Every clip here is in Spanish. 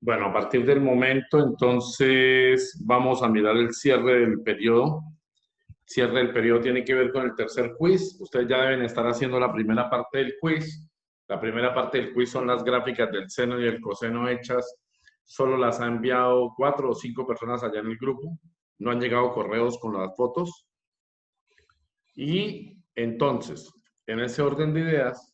Bueno, a partir del momento, entonces, vamos a mirar el cierre del periodo. Cierre del periodo tiene que ver con el tercer quiz. Ustedes ya deben estar haciendo la primera parte del quiz. La primera parte del quiz son las gráficas del seno y el coseno hechas. Solo las ha enviado 4 o 5 personas allá en el grupo. No han llegado correos con las fotos. Y entonces, en ese orden de ideas,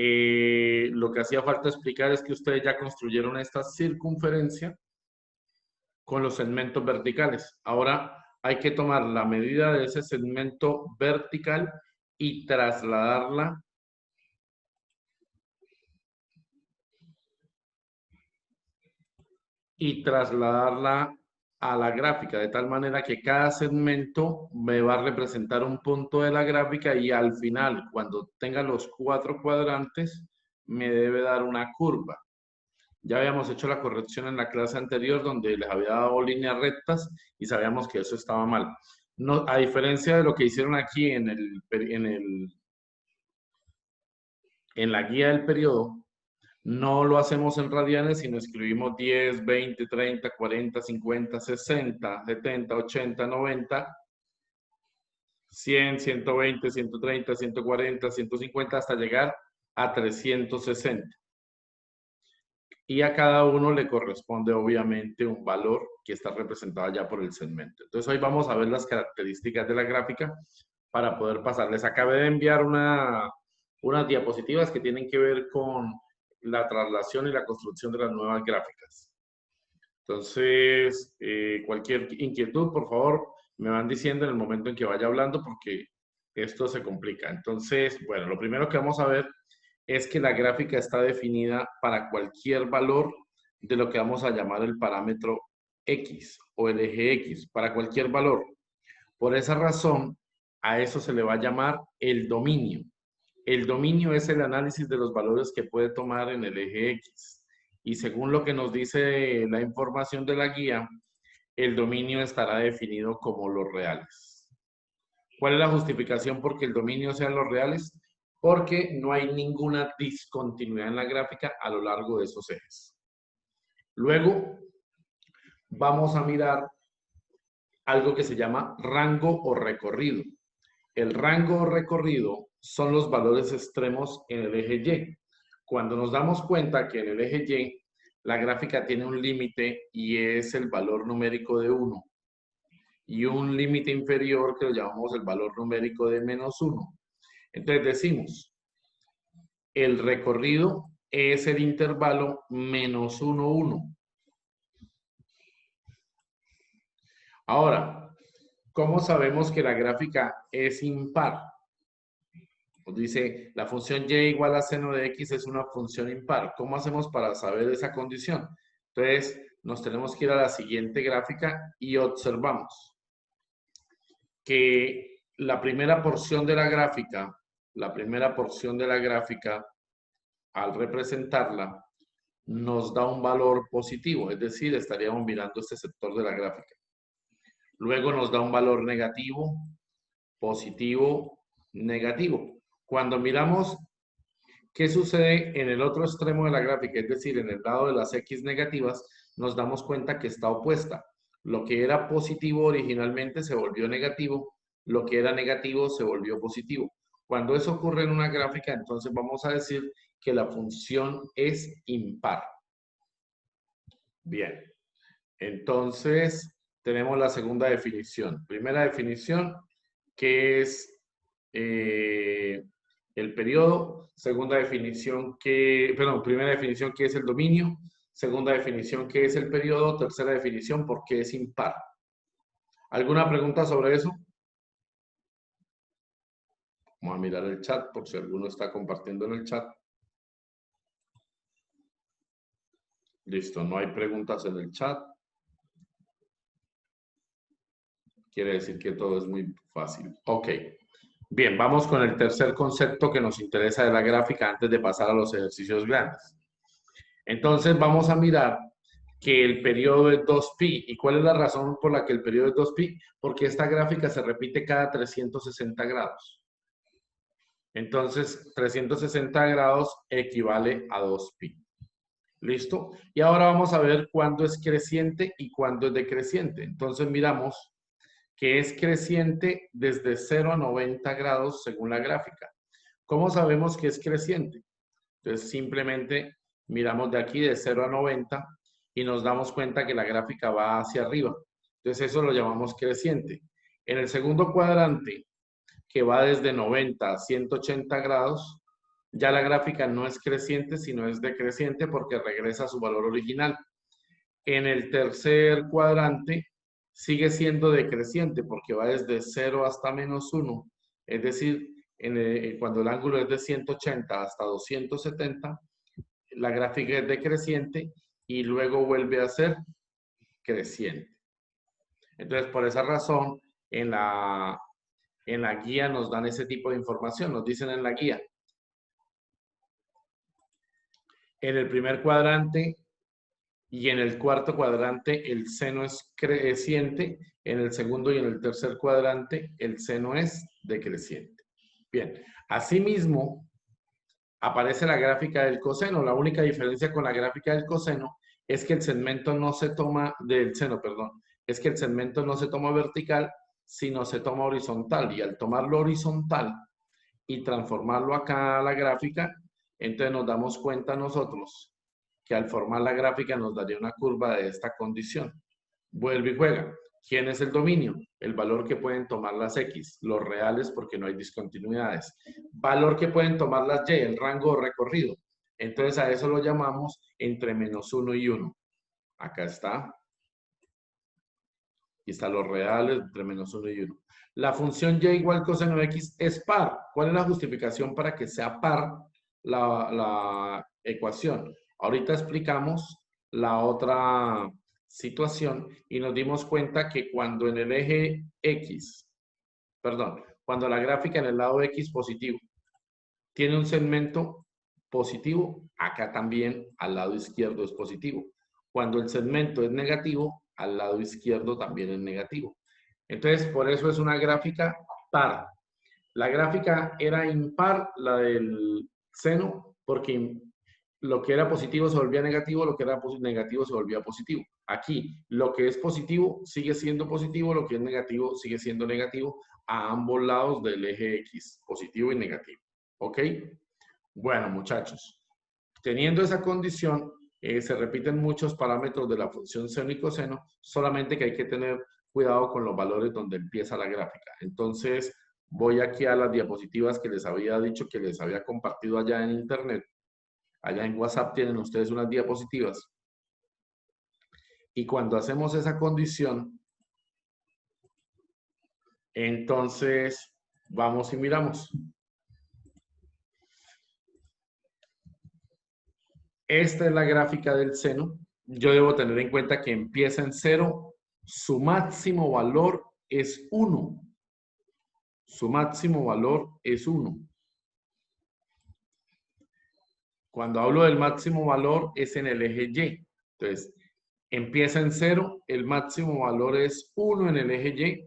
lo que hacía falta explicar es que ustedes ya construyeron esta circunferencia con los segmentos verticales. Ahora hay que tomar la medida de ese segmento vertical y trasladarla a la gráfica, de tal manera que cada segmento me va a representar un punto de la gráfica y al final, cuando tenga los 4 cuadrantes, me debe dar una curva. Ya habíamos hecho la corrección en la clase anterior donde les había dado líneas rectas y sabíamos que eso estaba mal. No, a diferencia de lo que hicieron aquí en la guía del periodo, no lo hacemos en radianes, sino escribimos 10, 20, 30, 40, 50, 60, 70, 80, 90, 100, 120, 130, 140, 150, hasta llegar a 360. Y a cada uno le corresponde obviamente un valor que está representado ya por el segmento. Entonces hoy vamos a ver las características de la gráfica para poder pasarles. Acabé de enviar unas diapositivas que tienen que ver con la traslación y la construcción de las nuevas gráficas. Entonces, cualquier inquietud, por favor, me van diciendo en el momento en que vaya hablando porque esto se complica. Entonces, bueno, lo primero que vamos a ver es que la gráfica está definida para cualquier valor de lo que vamos a llamar el parámetro X o el eje X, para cualquier valor. Por esa razón, a eso se le va a llamar el dominio. El dominio es el análisis de los valores que puede tomar en el eje X. Y según lo que nos dice la información de la guía, el dominio estará definido como los reales. ¿Cuál es la justificación porque el dominio sean los reales? Porque no hay ninguna discontinuidad en la gráfica a lo largo de esos ejes. Luego, vamos a mirar algo que se llama rango o recorrido. El rango o recorrido son los valores extremos en el eje Y. Cuando nos damos cuenta que en el eje Y la gráfica tiene un límite y es el valor numérico de 1 y un límite inferior que lo llamamos el valor numérico de -1. Entonces decimos, el recorrido es el intervalo -1, 1. Ahora, ¿cómo sabemos que la gráfica es impar? Nos dice, la función y igual a seno de x es una función impar. ¿Cómo hacemos para saber esa condición? Entonces, nos tenemos que ir a la siguiente gráfica y observamos que la primera porción de la gráfica, al representarla, nos da un valor positivo, es decir, estaríamos mirando este sector de la gráfica. Luego nos da un valor negativo, positivo, negativo. Cuando miramos qué sucede en el otro extremo de la gráfica, es decir, en el lado de las X negativas, nos damos cuenta que está opuesta. Lo que era positivo originalmente se volvió negativo, lo que era negativo se volvió positivo. Cuando eso ocurre en una gráfica, entonces vamos a decir que la función es impar. Bien, entonces tenemos la segunda definición. Primera definición, que es el periodo. Segunda definición, primera definición, que es el dominio. Segunda definición, que es el periodo. Tercera definición, por qué es impar. ¿Alguna pregunta sobre eso? Vamos a mirar el chat por si alguno está compartiendo en el chat. Listo, no hay preguntas en el chat. Quiere decir que todo es muy fácil. Ok. Bien, vamos con el tercer concepto que nos interesa de la gráfica antes de pasar a los ejercicios grandes. Entonces vamos a mirar que el periodo es 2pi. ¿Y cuál es la razón por la que el periodo es 2pi? Porque esta gráfica se repite cada 360 grados. Entonces, 360 grados equivale a 2pi. ¿Listo? Y ahora vamos a ver cuándo es creciente y cuándo es decreciente. Entonces miramos que es creciente desde 0 a 90 grados según la gráfica. ¿Cómo sabemos que es creciente? Entonces simplemente miramos de aquí de 0 a 90 y nos damos cuenta que la gráfica va hacia arriba. Entonces eso lo llamamos creciente. En el segundo cuadrante, que va desde 90 a 180 grados, ya la gráfica no es creciente, sino es decreciente porque regresa a su valor original. En el tercer cuadrante sigue siendo decreciente porque va desde 0 hasta -1. Es decir, cuando el ángulo es de 180 hasta 270, la gráfica es decreciente y luego vuelve a ser creciente. Entonces, por esa razón, en la guía nos dan ese tipo de información. Nos dicen en la guía, en el primer cuadrante y en el cuarto cuadrante el seno es creciente, en el segundo y en el tercer cuadrante el seno es decreciente. Bien, asimismo aparece la gráfica del coseno. La única diferencia con la gráfica del coseno es que el segmento no se toma, del seno, perdón, es que el segmento no se toma vertical, sino se toma horizontal. Y al tomarlo horizontal y transformarlo acá a la gráfica, entonces nos damos cuenta nosotros que al formar la gráfica nos daría una curva de esta condición. Vuelve y juega. ¿Quién es el dominio? El valor que pueden tomar las X, los reales porque no hay discontinuidades. Valor que pueden tomar las Y, el rango recorrido. Entonces a eso lo llamamos entre -1 y 1. Acá está. Aquí están los reales entre -1 y 1. La función y igual coseno de x es par. ¿Cuál es la justificación para que sea par la ecuación? Ahorita explicamos la otra situación y nos dimos cuenta que cuando en el eje x, perdón, cuando la gráfica en el lado x positivo tiene un segmento positivo, acá también al lado izquierdo es positivo. Cuando el segmento es negativo, al lado izquierdo también es negativo. Entonces, por eso es una gráfica par. La gráfica era impar, la del seno, porque lo que era positivo se volvía negativo, lo que era negativo se volvía positivo. Aquí, lo que es positivo sigue siendo positivo, lo que es negativo sigue siendo negativo a ambos lados del eje X, positivo y negativo. ¿Ok? Bueno, muchachos, teniendo esa condición, se repiten muchos parámetros de la función seno y coseno, solamente que hay que tener cuidado con los valores donde empieza la gráfica. Entonces, voy aquí a las diapositivas que les había dicho que les había compartido allá en internet. Allá en WhatsApp tienen ustedes unas diapositivas. Y cuando hacemos esa condición, entonces vamos y miramos. Esta es la gráfica del seno. Yo debo tener en cuenta que empieza en 0, su máximo valor es 1. Su máximo valor es 1. Cuando hablo del máximo valor es en el eje Y. Entonces, empieza en 0, el máximo valor es 1 en el eje Y,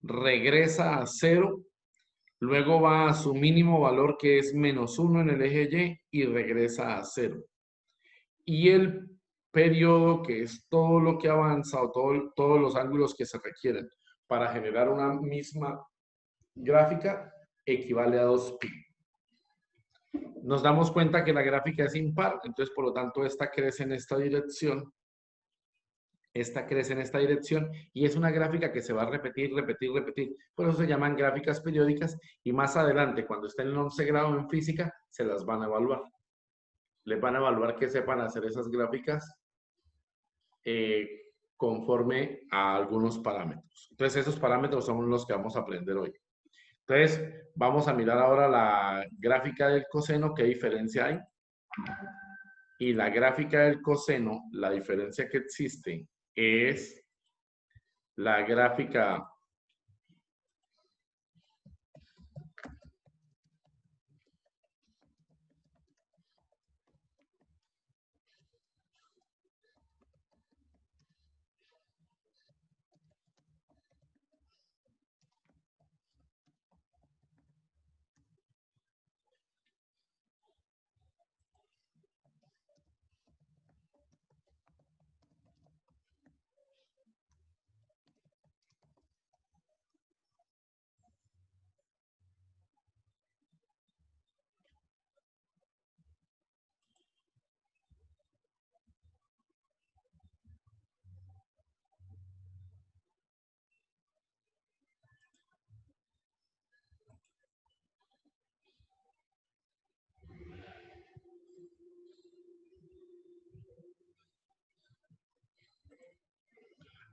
regresa a 0, luego va a su mínimo valor que es -1 en el eje Y y regresa a 0. Y el periodo, que es todo lo que avanza o todos los ángulos que se requieren para generar una misma gráfica, equivale a 2pi. Nos damos cuenta que la gráfica es impar, entonces por lo tanto esta crece en esta dirección, esta crece en esta dirección y es una gráfica que se va a repetir, repetir, repetir. Por eso se llaman gráficas periódicas y más adelante, cuando estén en 11 grado en física, se las van a evaluar. Les van a evaluar que sepan hacer esas gráficas conforme a algunos parámetros. Entonces esos parámetros son los que vamos a aprender hoy. Entonces vamos a mirar ahora la gráfica del coseno, qué diferencia hay. Y la gráfica del coseno, la diferencia que existe es la gráfica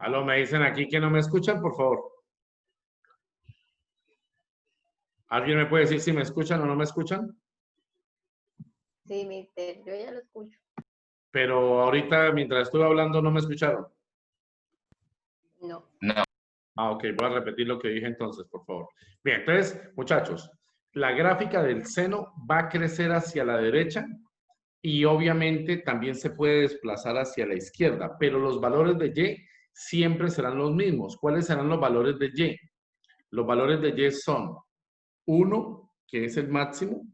Aló, me dicen aquí que no me escuchan, por favor. ¿Alguien me puede decir si me escuchan o no me escuchan? Sí, mister, yo ya lo escucho. Pero ahorita, mientras estuve hablando, no me escucharon. No. Ah, ok, voy a repetir lo que dije entonces, por favor. Bien, entonces, muchachos, la gráfica del seno va a crecer hacia la derecha y obviamente también se puede desplazar hacia la izquierda, pero los valores de y siempre serán los mismos. ¿Cuáles serán los valores de y? Los valores de y son 1, que es el máximo,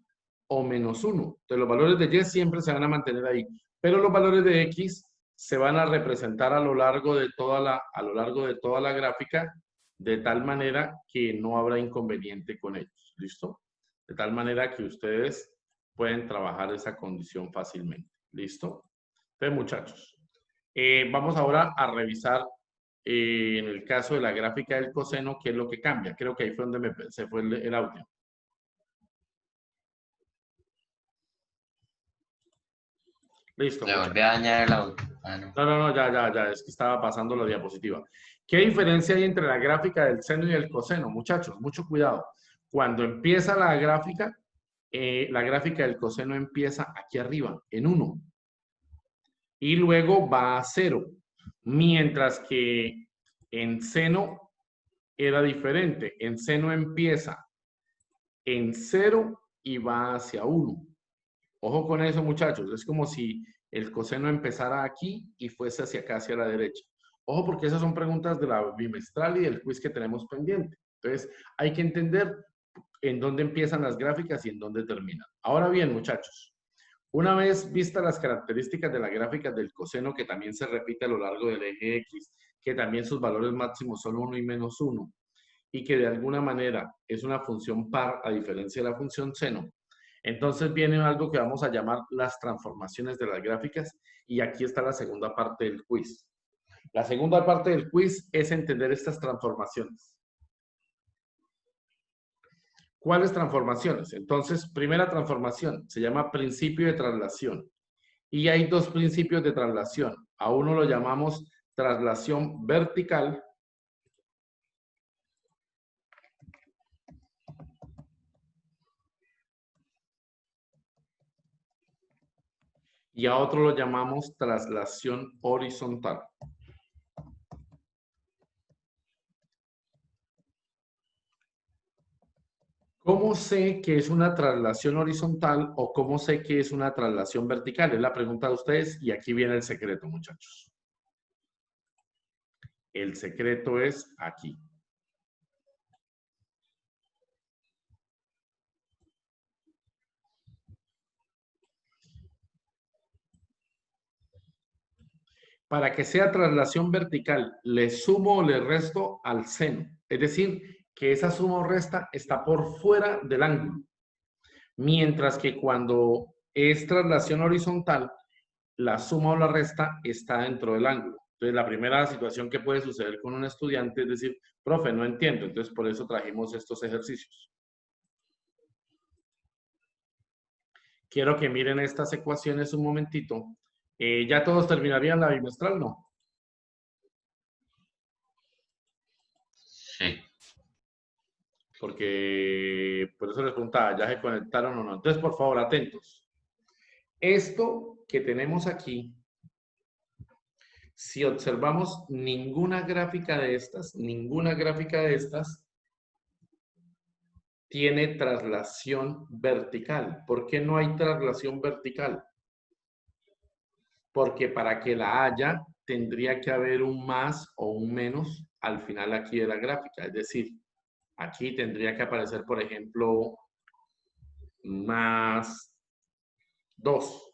o -1. Entonces, los valores de y siempre se van a mantener ahí, pero los valores de x se van a representar a lo largo de toda la gráfica, de tal manera que no habrá inconveniente con ellos. ¿Listo? De tal manera que ustedes pueden trabajar esa condición fácilmente. ¿Listo? Entonces, muchachos, vamos ahora a revisar en el caso de la gráfica del coseno, ¿qué es lo que cambia? Creo que ahí fue donde se fue el audio. Listo, Le muchachos. volví a dañar el audio. Ah, no. No, ya, es que estaba pasando la diapositiva. ¿Qué diferencia hay entre la gráfica del seno y el coseno? Muchachos, mucho cuidado. Cuando empieza la gráfica del coseno empieza aquí arriba, en 1, y luego va a 0, mientras que en seno era diferente. En seno empieza en 0 y va hacia 1. Ojo con eso, muchachos. Es como si el coseno empezara aquí y fuese hacia acá, hacia la derecha. Ojo, porque esas son preguntas de la bimestral y del quiz que tenemos pendiente. Entonces, hay que entender en dónde empiezan las gráficas y en dónde terminan. Ahora bien, muchachos, una vez vistas las características de la gráfica del coseno, que también se repite a lo largo del eje X, que también sus valores máximos son 1 y -1, y que de alguna manera es una función par a diferencia de la función seno, entonces viene algo que vamos a llamar las transformaciones de las gráficas, y aquí está la segunda parte del quiz. La segunda parte del quiz es entender estas transformaciones. ¿Cuáles transformaciones? Entonces, primera transformación se llama principio de traslación. Y hay dos principios de traslación. A uno lo llamamos traslación vertical y a otro lo llamamos traslación horizontal. ¿Cómo sé que es una traslación horizontal o cómo sé que es una traslación vertical? Es la pregunta de ustedes y aquí viene el secreto, muchachos. El secreto es aquí. Para que sea traslación vertical, le sumo o le resto al seno. Es decir, que esa suma o resta está por fuera del ángulo. Mientras que cuando es traslación horizontal, la suma o la resta está dentro del ángulo. Entonces, la primera situación que puede suceder con un estudiante es decir, profe, no entiendo. Entonces, por eso trajimos estos ejercicios. Quiero que miren estas ecuaciones un momentito. ¿Ya todos terminarían la bimestral? No. Sí. Porque por eso les preguntaba, ¿ya se conectaron o no? Entonces, por favor, atentos. Esto que tenemos aquí, si observamos ninguna gráfica de estas, tiene traslación vertical. ¿Por qué no hay traslación vertical? Porque para que la haya, tendría que haber un más o un menos al final aquí de la gráfica. Es decir, aquí tendría que aparecer, por ejemplo, más 2.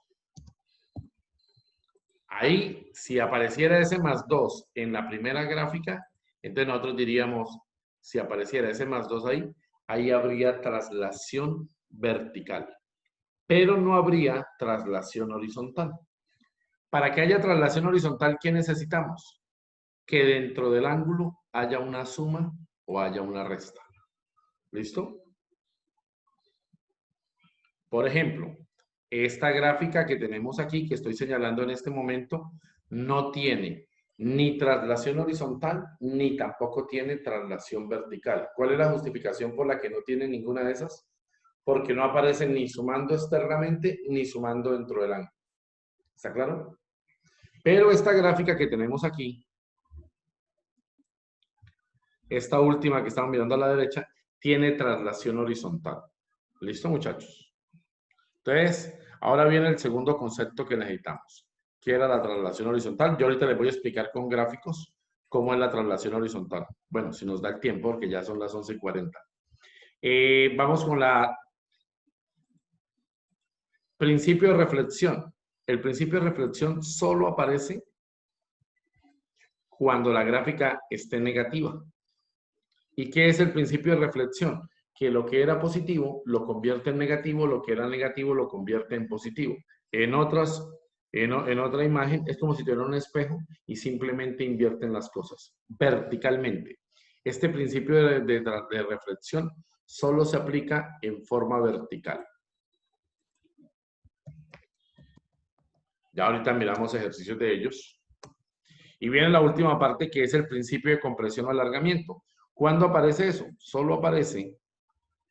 Ahí, si apareciera ese más 2 en la primera gráfica, entonces nosotros diríamos, si apareciera ese más 2 ahí, ahí habría traslación vertical, pero no habría traslación horizontal. Para que haya traslación horizontal, ¿qué necesitamos? Que dentro del ángulo haya una suma o haya una resta. ¿Listo? Por ejemplo, esta gráfica que tenemos aquí, que estoy señalando en este momento, no tiene ni traslación horizontal, ni tampoco tiene traslación vertical. ¿Cuál es la justificación por la que no tiene ninguna de esas? Porque no aparece ni sumando externamente, ni sumando dentro del ángulo. ¿Está claro? Pero esta gráfica que tenemos aquí, esta última que estamos mirando a la derecha, tiene traslación horizontal. ¿Listo, muchachos? Entonces, ahora viene el segundo concepto que necesitamos, que era la traslación horizontal. Yo ahorita les voy a explicar con gráficos cómo es la traslación horizontal. Bueno, si nos da el tiempo, porque ya son las 11:40. Vamos con la principio de reflexión. El principio de reflexión solo aparece cuando la gráfica esté negativa. ¿Y qué es el principio de reflexión? Que lo que era positivo lo convierte en negativo, lo que era negativo lo convierte en positivo. En otra imagen es como si tuviera un espejo y simplemente invierten las cosas verticalmente. Este principio de reflexión solo se aplica en forma vertical. Ya ahorita miramos ejercicios de ellos. Y viene la última parte, que es el principio de compresión o alargamiento. ¿Cuándo aparece eso? Solo aparece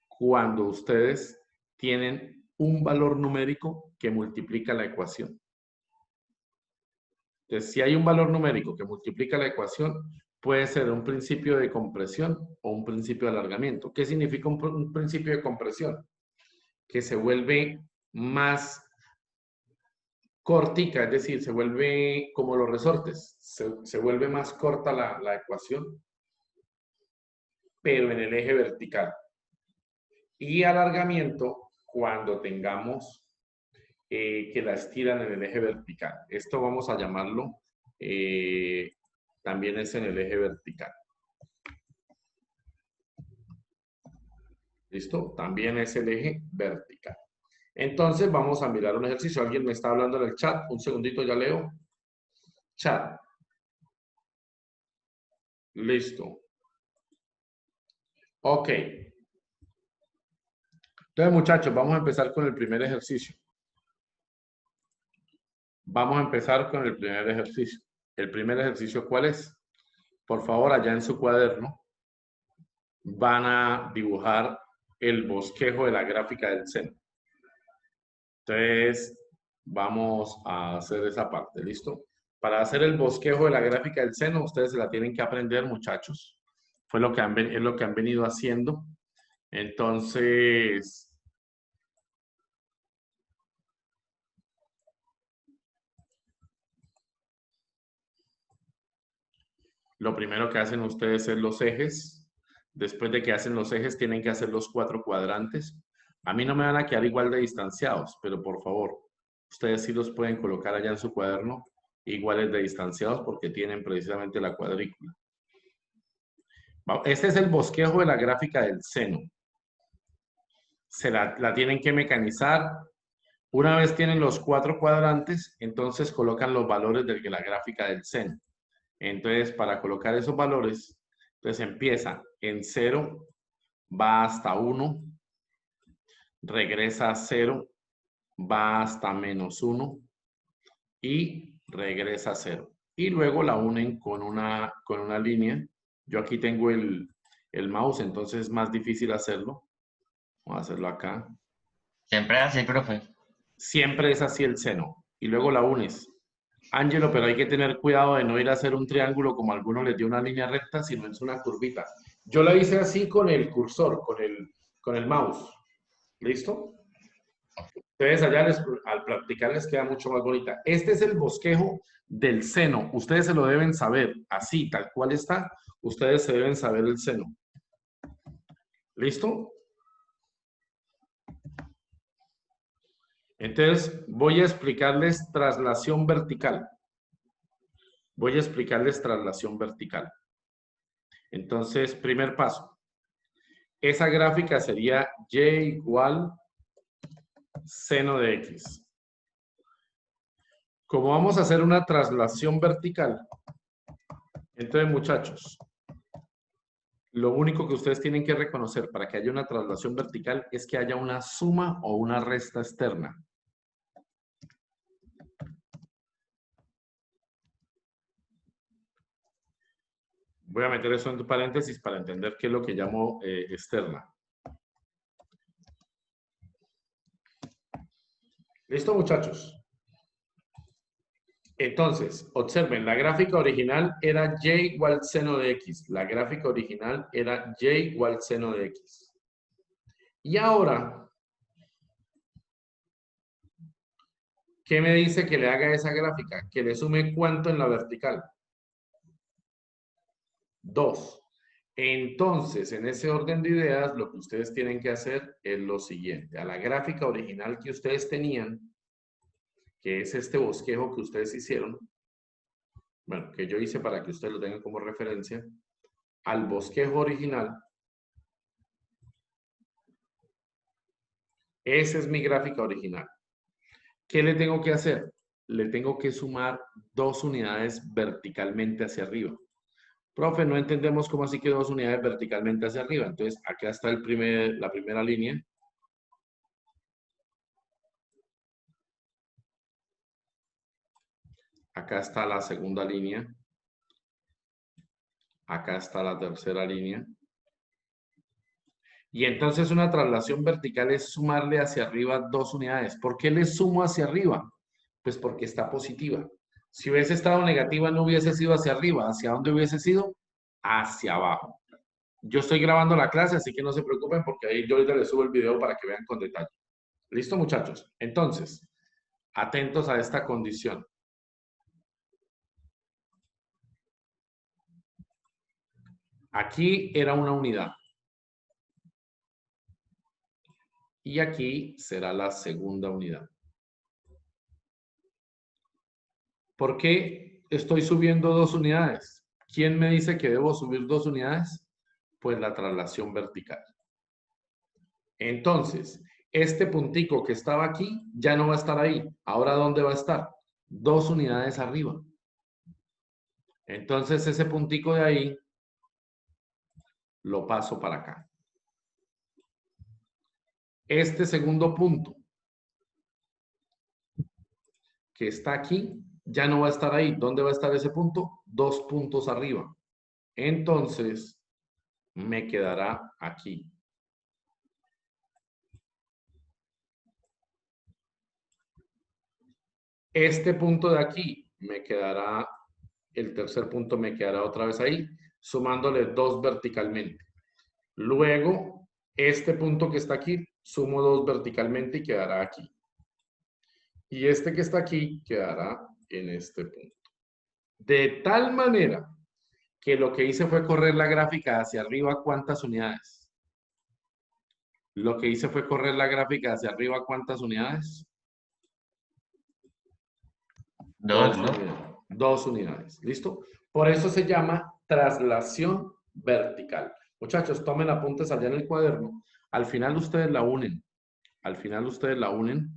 cuando ustedes tienen un valor numérico que multiplica la ecuación. Entonces, si hay un valor numérico que multiplica la ecuación, puede ser un principio de compresión o un principio de alargamiento. ¿Qué significa un principio de compresión? Que se vuelve más cortica, es decir, se vuelve como los resortes, se vuelve más corta la ecuación, pero en el eje vertical. Y alargamiento cuando tengamos que la estiran en el eje vertical. Esto vamos a llamarlo, también es en el eje vertical. ¿Listo? También es el eje vertical. Entonces vamos a mirar un ejercicio. ¿Alguien me está hablando en el chat? Un segundito, ya leo. Chat. Listo. Ok. Entonces, muchachos, vamos a empezar con el primer ejercicio. Vamos a empezar con el primer ejercicio. ¿El primer ejercicio cuál es? Por favor, allá en su cuaderno van a dibujar el bosquejo de la gráfica del seno. Entonces, vamos a hacer esa parte, ¿listo? Para hacer el bosquejo de la gráfica del seno, ustedes se la tienen que aprender, muchachos. Es lo que han venido haciendo. Entonces, lo primero que hacen ustedes es los ejes. Después de que hacen los ejes, tienen que hacer los 4 cuadrantes. A mí no me van a quedar igual de distanciados, pero por favor, ustedes sí los pueden colocar allá en su cuaderno iguales de distanciados porque tienen precisamente la cuadrícula. Este es el bosquejo de la gráfica del seno. Se la tienen que mecanizar. Una vez tienen los 4 cuadrantes, entonces colocan los valores de la gráfica del seno. Entonces, para colocar esos valores, entonces empieza en 0, va hasta 1, regresa a 0, va hasta -1 y regresa a 0. Y luego la unen con una línea. Yo aquí tengo el mouse, entonces es más difícil hacerlo. Vamos a hacerlo acá. Siempre así, profe. Siempre es así el seno. Y luego la unes. Ángelo, pero hay que tener cuidado de no ir a hacer un triángulo como a algunos les dio una línea recta, sino es una curvita. Yo la hice así con el cursor, con el mouse. ¿Listo? Entonces allá al practicar les queda mucho más bonita. Este es el bosquejo del seno. Ustedes se lo deben saber. Así, tal cual está, ustedes se deben saber el seno. ¿Listo? Entonces voy a explicarles traslación vertical. Voy a explicarles traslación vertical. Entonces, primer paso. Esa gráfica sería y igual seno de x. Como vamos a hacer una traslación vertical, entonces, muchachos, lo único que ustedes tienen que reconocer para que haya una traslación vertical es que haya una suma o una resta externa. Voy a meter eso entre paréntesis para entender qué es lo que llamo externa. ¿Listo, muchachos? Entonces, observen, la gráfica original era y igual seno de x. La gráfica original era y igual seno de x. Y ahora, ¿qué me dice que le haga esa gráfica? Que le sume ¿cuánto en la vertical? 2. Entonces, en ese orden de ideas, lo que ustedes tienen que hacer es lo siguiente. A la gráfica original que ustedes tenían, que es este bosquejo que ustedes hicieron, bueno, que yo hice para que ustedes lo tengan como referencia, al bosquejo original, esa es mi gráfica original. ¿Qué le tengo que hacer? Le tengo que sumar 2 unidades verticalmente hacia arriba. Profe, no entendemos cómo así que 2 unidades verticalmente hacia arriba. Entonces, acá está la primera línea. Acá está la segunda línea. Acá está la tercera línea. Y entonces una traslación vertical es sumarle hacia arriba 2 unidades. ¿Por qué le sumo hacia arriba? Pues porque está positiva. Si hubiese estado negativa, no hubiese sido hacia arriba. ¿Hacia dónde hubiese sido? Hacia abajo. Yo estoy grabando la clase, así que no se preocupen porque ahí yo ahorita les subo el video para que vean con detalle. ¿Listo, muchachos? Entonces, atentos a esta condición. Aquí era una unidad. Y aquí será la segunda unidad. ¿Por qué estoy subiendo 2 unidades? ¿Quién me dice que debo subir 2 unidades? Pues la traslación vertical. Entonces, este puntico que estaba aquí ya no va a estar ahí. ¿Ahora dónde va a estar? 2 unidades arriba. Entonces, ese puntico de ahí lo paso para acá. Este segundo punto que está aquí ya no va a estar ahí. ¿Dónde va a estar ese punto? 2 puntos arriba. Entonces, me quedará aquí. Este punto de aquí me quedará, el tercer punto me quedará otra vez ahí, sumándole 2 verticalmente. Luego, este punto que está aquí, sumo 2 verticalmente y quedará aquí. Y este que está aquí quedará en este punto. De tal manera que lo que hice fue correr la gráfica hacia arriba, ¿cuántas unidades? Lo que hice fue correr la gráfica hacia arriba, ¿cuántas unidades? 2, ¿no? 2 unidades. ¿Listo? Por eso se llama traslación vertical. Muchachos, tomen apuntes allá en el cuaderno. Al final ustedes la unen. Al final ustedes la unen.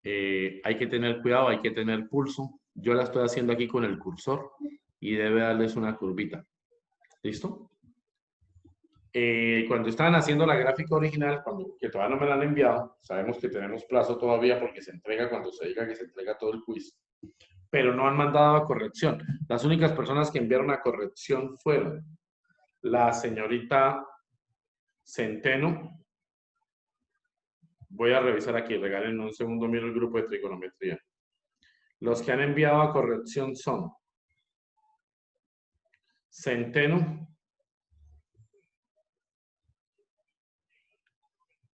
Hay que tener cuidado, hay que tener pulso. Yo la estoy haciendo aquí con el cursor y debe darles una curvita. ¿Listo? Cuando estaban haciendo la gráfica original, que todavía no me la han enviado, sabemos que tenemos plazo todavía porque se entrega cuando se diga que se entrega todo el quiz, pero no han mandado a corrección. Las únicas personas que enviaron a corrección fueron la señorita Centeno. Voy a revisar aquí, regalen un segundo, miro el grupo de trigonometría. Los que han enviado a corrección son Centeno,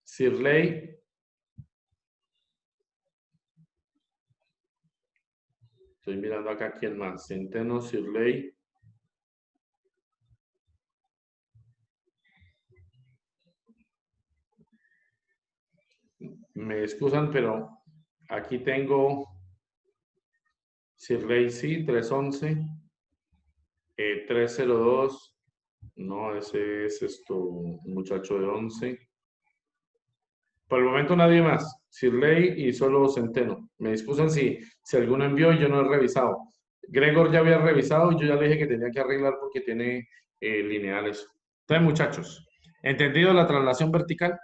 Sirley, estoy mirando acá quién más, Centeno, Sirley, me excusan, pero aquí tengo Sirley, sí, 311, 302, no, ese es un muchacho de 11. Por el momento nadie más. Sirley y solo Centeno. Me excusan si alguno envió y yo no he revisado. Gregor ya había revisado y yo ya le dije que tenía que arreglar porque tiene lineales. Entonces, muchachos, ¿entendido la traslación vertical?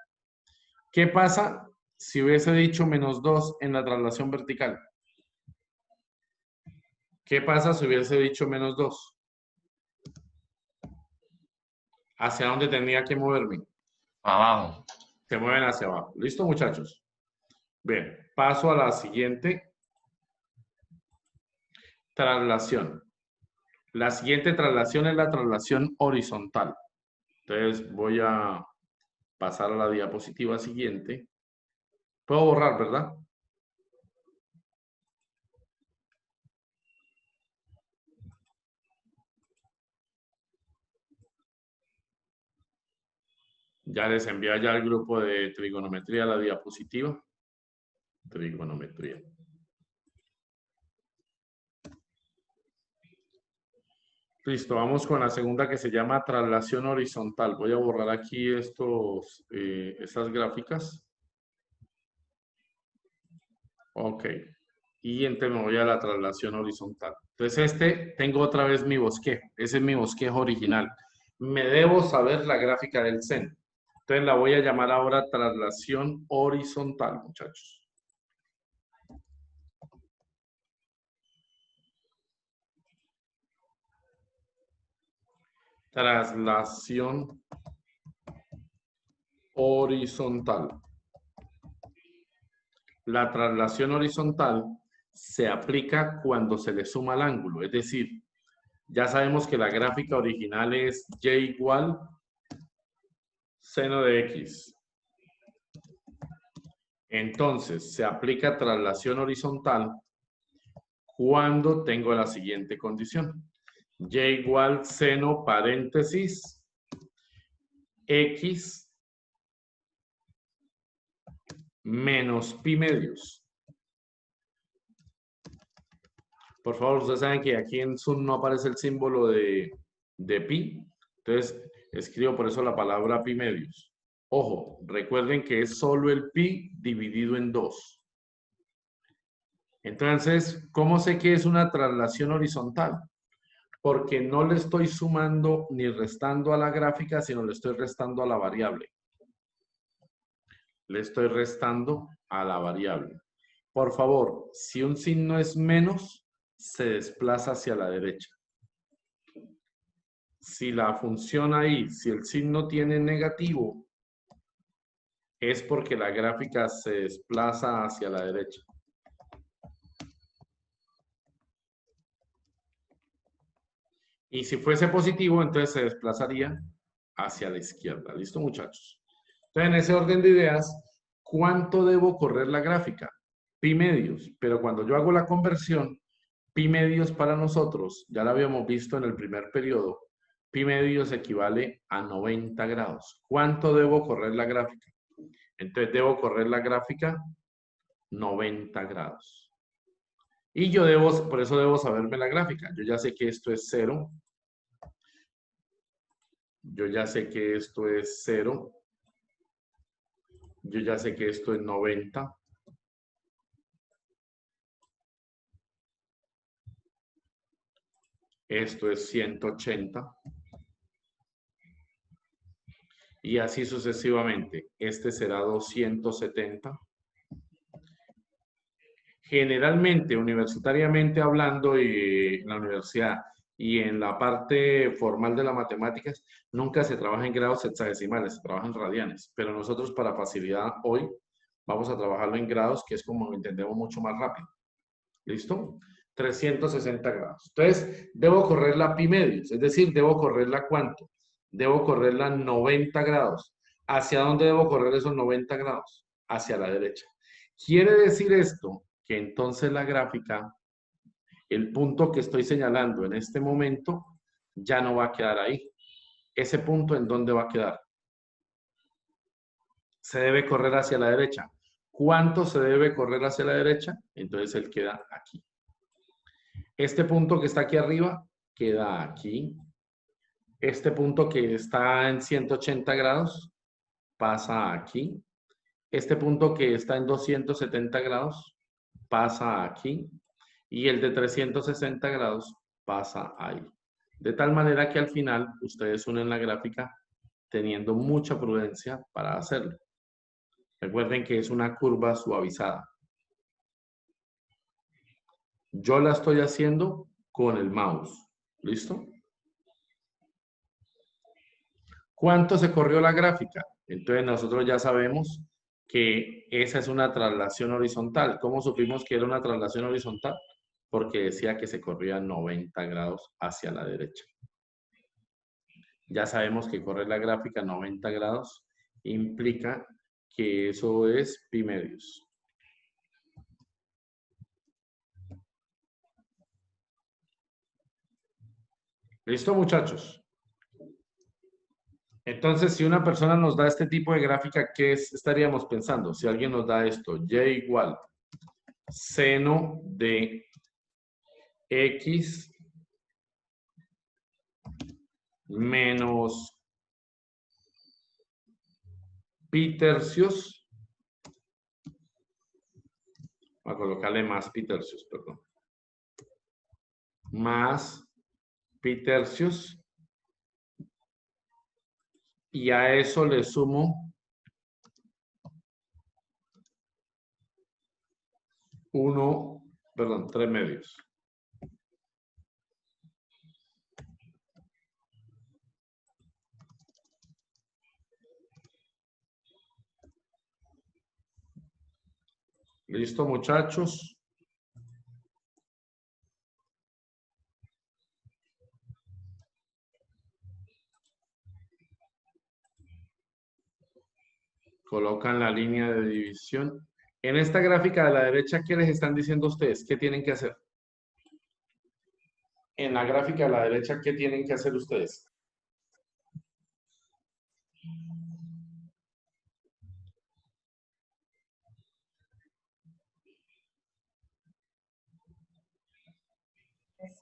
¿Qué pasa si hubiese dicho -2 en la traslación vertical? ¿Qué pasa si hubiese dicho menos 2? ¿Hacia dónde tendría que moverme? Abajo. Se mueven hacia abajo. ¿Listo, muchachos? Bien, paso a la siguiente traslación. La siguiente traslación es la traslación horizontal. Entonces voy a pasar a la diapositiva siguiente. Puedo borrar, ¿verdad? Ya les envié ya al grupo de trigonometría la diapositiva. Trigonometría. Listo, vamos con la segunda que se llama traslación horizontal. Voy a borrar aquí estas gráficas. Ok. Y entonces me voy a la traslación horizontal. Entonces tengo otra vez mi bosquejo. Ese es mi bosquejo original. Me debo saber la gráfica del seno. Entonces la voy a llamar ahora traslación horizontal, muchachos. Traslación horizontal. La traslación horizontal se aplica cuando se le suma el ángulo, es decir, ya sabemos que la gráfica original es y igual seno de x. Entonces, se aplica traslación horizontal cuando tengo la siguiente condición. Y igual seno paréntesis x menos pi medios. Por favor, ustedes saben que aquí en Zoom no aparece el símbolo de pi. Entonces, escribo por eso la palabra pi medios. Ojo, recuerden que es solo el pi dividido en 2. Entonces, ¿cómo sé que es una traslación horizontal? Porque no le estoy sumando ni restando a la gráfica, sino le estoy restando a la variable. Le estoy restando a la variable. Por favor, si un signo es menos, se desplaza hacia la derecha. Si la función ahí, si el signo tiene negativo, es porque la gráfica se desplaza hacia la derecha. Y si fuese positivo, entonces se desplazaría hacia la izquierda. ¿Listo, muchachos? Entonces, en ese orden de ideas, ¿cuánto debo correr la gráfica? Pi medios. Pero cuando yo hago la conversión, pi medios para nosotros, ya lo habíamos visto en el primer periodo, pi medios equivale a 90 grados. ¿Cuánto debo correr la gráfica? Entonces, debo correr la gráfica 90 grados. Y yo por eso debo saberme la gráfica. Yo ya sé que esto es 0. Yo ya sé que esto es 0. Yo ya sé que esto es 90. Esto es 180. Y así sucesivamente. Este será 270. Generalmente, universitariamente hablando, y en la universidad y en la parte formal de las matemáticas, nunca se trabaja en grados hexadecimales, se trabaja en radianes. Pero nosotros, para facilidad, hoy vamos a trabajarlo en grados, que es como lo entendemos mucho más rápido. ¿Listo? 360 grados. Entonces, debo correr la pi medios, es decir, debo correrla ¿cuánto? Debo correrla 90 grados. ¿Hacia dónde debo correr esos 90 grados? Hacia la derecha. Quiere decir esto que entonces la gráfica, el punto que estoy señalando en este momento, ya no va a quedar ahí. ¿Ese punto en dónde va a quedar? Se debe correr hacia la derecha. ¿Cuánto se debe correr hacia la derecha? Entonces él queda aquí. Este punto que está aquí arriba queda aquí. Este punto que está en 180 grados pasa aquí. Este punto que está en 270 grados pasa aquí. Y el de 360 grados pasa ahí. De tal manera que al final ustedes unen la gráfica teniendo mucha prudencia para hacerlo. Recuerden que es una curva suavizada. Yo la estoy haciendo con el mouse. ¿Listo? ¿Cuánto se corrió la gráfica? Entonces nosotros ya sabemos que esa es una traslación horizontal. ¿Cómo supimos que era una traslación horizontal? Porque decía que se corría 90 grados hacia la derecha. Ya sabemos que correr la gráfica 90 grados implica que eso es pi medios. ¿Listo, muchachos? Entonces, si una persona nos da este tipo de gráfica, ¿qué estaríamos pensando? Si alguien nos da esto, y igual seno de x menos pi tercios. Voy a colocarle más pi tercios, perdón. Más pi tercios. Y a eso le sumo 3 medios. ¿Listo, muchachos? Colocan la línea de división. En esta gráfica de la derecha, ¿qué les están diciendo ustedes? ¿Qué tienen que hacer? En la gráfica de la derecha, ¿qué tienen que hacer ustedes?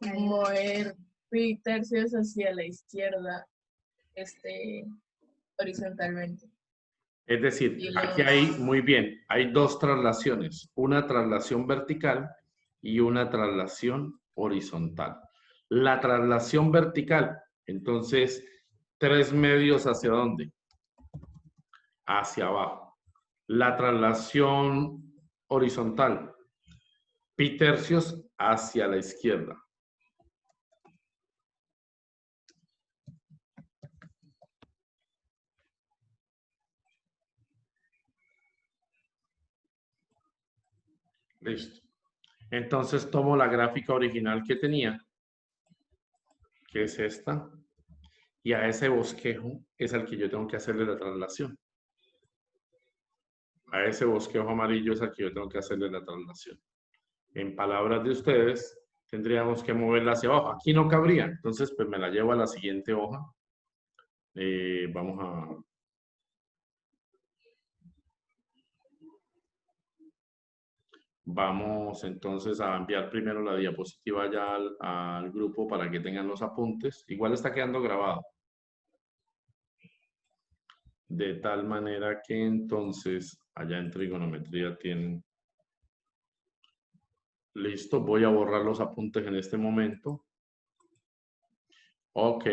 Mover pi tercios hacia la izquierda, horizontalmente. Es decir, aquí hay, muy bien, hay dos traslaciones, una traslación vertical y una traslación horizontal. La traslación vertical, entonces, 3 medios ¿hacia dónde? Hacia abajo. La traslación horizontal, pi tercios hacia la izquierda. Listo. Entonces tomo la gráfica original que tenía, que es esta, y a ese bosquejo es al que yo tengo que hacerle la traslación. A ese bosquejo amarillo es al que yo tengo que hacerle la traslación. En palabras de ustedes, tendríamos que moverla hacia abajo. Aquí no cabría, entonces pues me la llevo a la siguiente hoja. Vamos entonces a enviar primero la diapositiva ya al grupo para que tengan los apuntes. Igual está quedando grabado. De tal manera que entonces allá en trigonometría tienen... Listo, voy a borrar los apuntes en este momento. Ok,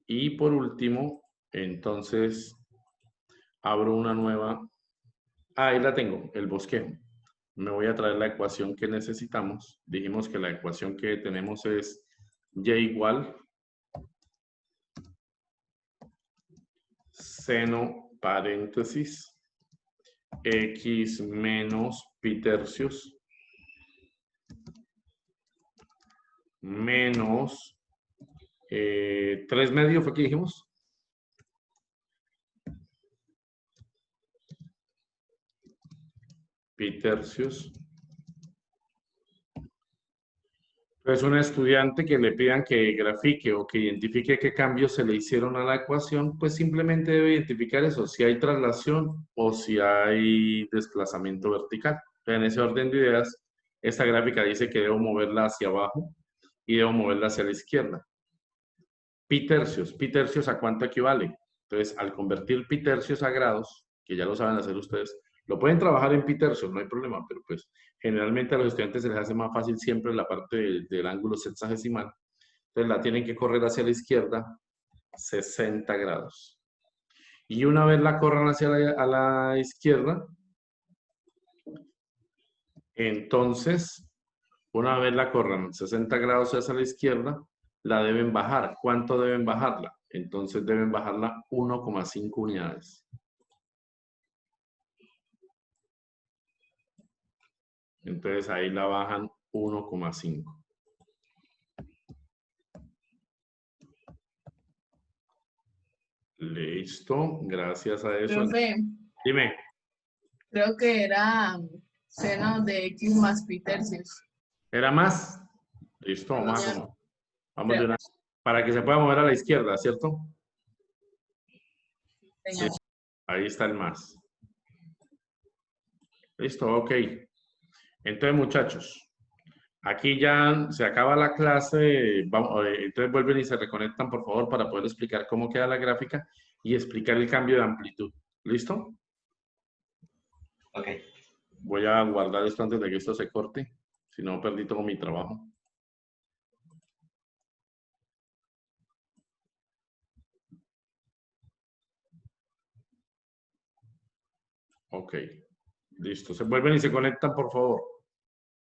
y por último, entonces abro una nueva. Ahí la tengo, el bosquejo. Me voy a traer la ecuación que necesitamos. Dijimos que la ecuación que tenemos es y igual seno paréntesis x menos pi tercios menos 3 medios, ¿fue que dijimos? Pi tercios. Pues un estudiante que le pidan que grafique o que identifique qué cambios se le hicieron a la ecuación, pues simplemente debe identificar eso, si hay traslación o si hay desplazamiento vertical. En ese orden de ideas, esta gráfica dice que debo moverla hacia abajo y debo moverla hacia la izquierda. Pi tercios ¿a cuánto equivale? Entonces, al convertir pi tercios a grados, que ya lo saben hacer ustedes, lo pueden trabajar en pi tercios, no hay problema, pero pues generalmente a los estudiantes se les hace más fácil siempre la parte del ángulo sexagesimal. Entonces la tienen que correr hacia la izquierda 60 grados. Y una vez la corran hacia la izquierda, entonces Una vez la corran 60 grados hacia la izquierda, la deben bajar. ¿Cuánto deben bajarla? Entonces deben bajarla 1,5 unidades. Entonces ahí la bajan 1,5. Listo, gracias a eso. Profe, Dime. creo que era seno de X más pi tercios. ¿Era más? Listo, más o Señor. menos. Vamos de una. Para que se pueda mover a la izquierda, ¿cierto? Señor. Ahí está el más. Listo, ok. Entonces, muchachos, aquí ya se acaba la clase. Entonces vuelven y se reconectan, por favor, para poder explicar cómo queda la gráfica y explicar el cambio de amplitud. ¿Listo? Ok. Voy a guardar esto antes de que esto se corte. Si no, perdí todo mi trabajo. Ok. Listo. Se vuelven y se conectan, por favor.